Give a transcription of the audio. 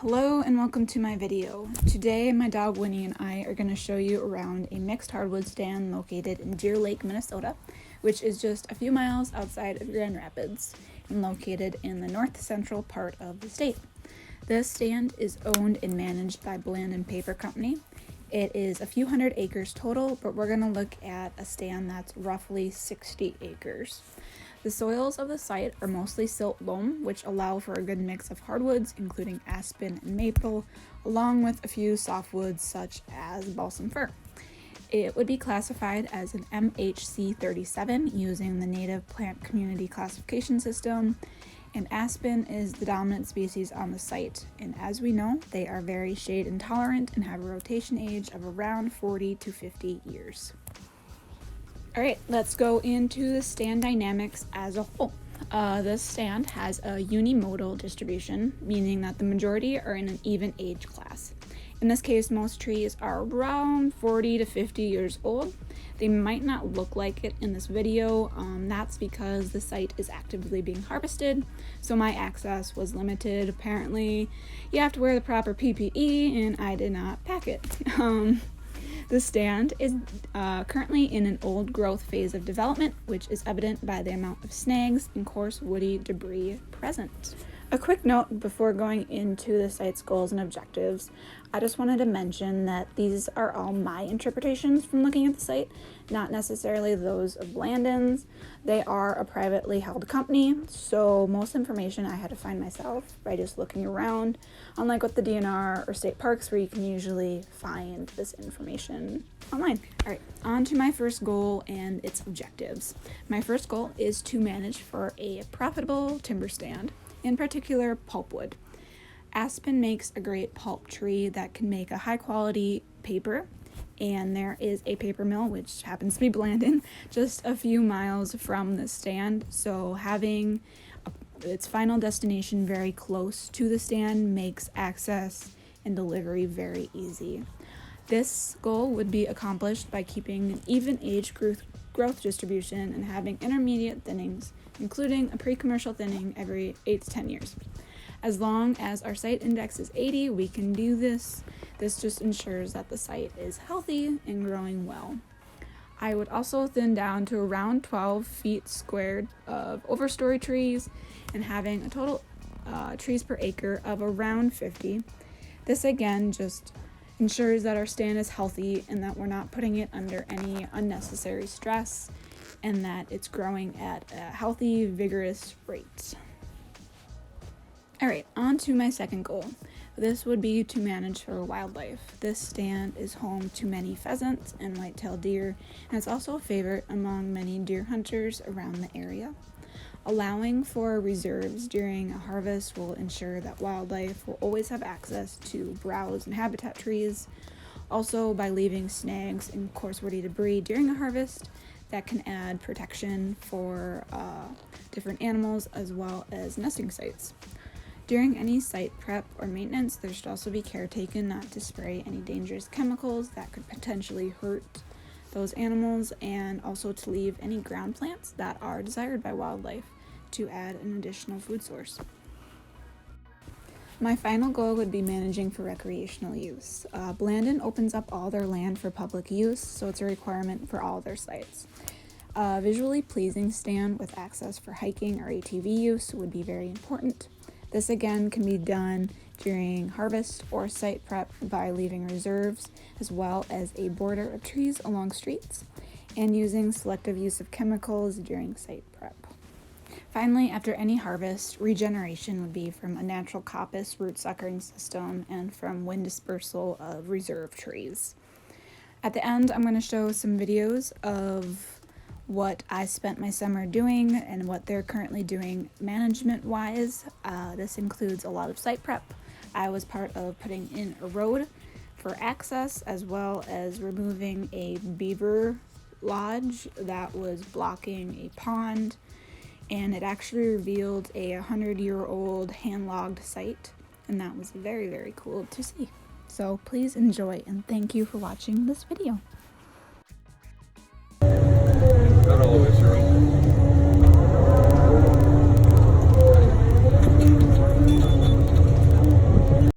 Hello and welcome to my video. Today my dog Winnie and I are going to show you around a mixed hardwood stand located in Deer Lake, Minnesota, which is just a few miles outside of Grand Rapids and located in the north central part of the state. This stand is owned and managed by Blandin Paper Company. It is a few hundred acres total, but we're going to look at a stand that's roughly 60 acres. The soils of the site are mostly silt loam, which allow for a good mix of hardwoods, including aspen and maple, along with a few softwoods such as balsam fir. It would be classified as an MHC 37 using the Native Plant Community Classification System, and aspen is the dominant species on the site, and as we know, they are very shade intolerant and have a rotation age of around 40 to 50 years. Alright, let's go into the stand dynamics as a whole. This stand has a unimodal distribution, meaning that the majority are in an even age class. In this case, most trees are around 40 to 50 years old. They might not look like it in this video. That's because the site is actively being harvested, so my access was limited. Apparently, you have to wear the proper PPE, and I did not pack it. The stand is currently in an old growth phase of development, which is evident by the amount of snags and coarse woody debris present. A quick note before going into the site's goals and objectives, I just wanted to mention that these are all my interpretations from looking at the site, not necessarily those of Blandin's. They are a privately held company, so most information I had to find myself by just looking around, unlike with the DNR or state parks where you can usually find this information online. Alright, on to my first goal and its objectives. My first goal is to manage for a profitable timber stand, in particular pulpwood. Aspen makes a great pulp tree that can make a high quality paper, and there is a paper mill, which happens to be Blandin, just a few miles from the stand, so having its final destination very close to the stand makes access and delivery very easy. This goal would be accomplished by keeping an even age growth distribution and having intermediate thinnings, including a pre-commercial thinning every 8 to 10 years. As long as our site index is 80, we can do this. This just ensures that the site is healthy and growing well. I would also thin down to around 12 feet squared of overstory trees and having a total trees per acre of around 50. This again just ensures that our stand is healthy and that we're not putting it under any unnecessary stress, and that it's growing at a healthy, vigorous rate. Alright, on to my second goal. This would be to manage for wildlife. This stand is home to many pheasants and white-tailed deer, and it's also a favorite among many deer hunters around the area. Allowing for reserves during a harvest will ensure that wildlife will always have access to browse and habitat trees. Also, by leaving snags and coarse woody debris during a harvest, that can add protection for different animals as well as nesting sites. During any site prep or maintenance, there should also be care taken not to spray any dangerous chemicals that could potentially hurt those animals, and also to leave any ground plants that are desired by wildlife to add an additional food source. My final goal would be managing for recreational use. Blandin opens up all their land for public use, so it's a requirement for all their sites. A visually pleasing stand with access for hiking or ATV use would be very important. This again can be done during harvest or site prep by leaving reserves, as well as a border of trees along streets, and using selective use of chemicals during site prep. Finally, after any harvest, regeneration would be from a natural coppice root suckering system and from wind dispersal of reserve trees. At the end, I'm going to show some videos of what I spent my summer doing and what they're currently doing management-wise. This includes a lot of site prep. I was part of putting in a road for access, as well as removing a beaver lodge that was blocking a pond, and it actually revealed a 100-year-old hand-logged site, and that was very, very cool to see. So please enjoy, and thank you for watching this video. Not always.